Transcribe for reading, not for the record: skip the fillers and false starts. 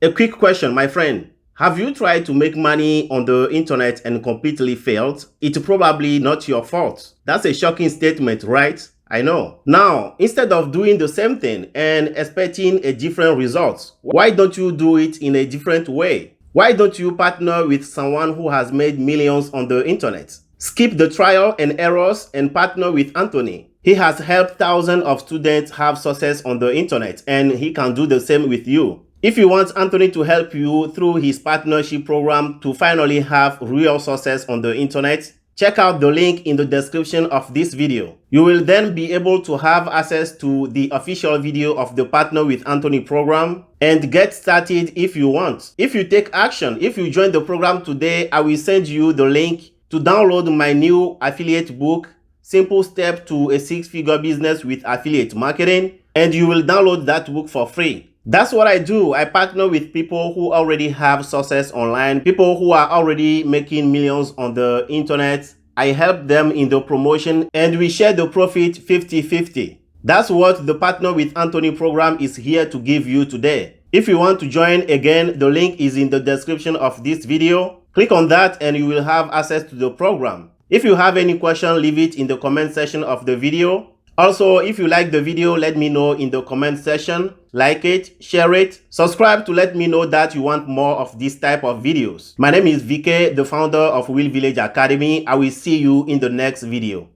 A quick question, my friend. Have you tried to make money on the internet and completely failed? It's probably not your fault. That's a shocking statement, right? I know. Now, instead of doing the same thing and expecting a different result, why don't you do it in a different way? Why don't you partner with someone who has made millions on the internet? Skip the trial and errors and partner with Anthony. He has helped thousands of students have success on the internet, and he can do the same with you. If you want Anthony to help you through his partnership program to finally have real success on the internet, check out the link in the description of this video. You will then be able to have access to the official video of the Partner with Anthony program and get started if you want. If you take action, if you join the program today, I will send you the link to download my new affiliate book, Simple Step to a Six-Figure Business with Affiliate Marketing, and you will download that book for free. That's what I do. I partner with people who already have success online, people who are already making millions on the internet. I help them in the promotion and we share the profit 50-50. That's what the Partner with Anthony program is here to give you today. If you want to join, again, the link is in the description of this video. Click on that and you will have access to the program. If you have any question, leave it in the comment section of the video. Also, if you like the video, let me know in the comment section. Like it, share it, subscribe to let me know that you want more of this type of videos. My name is VK, the founder of Will Village Academy. I will see you in the next video.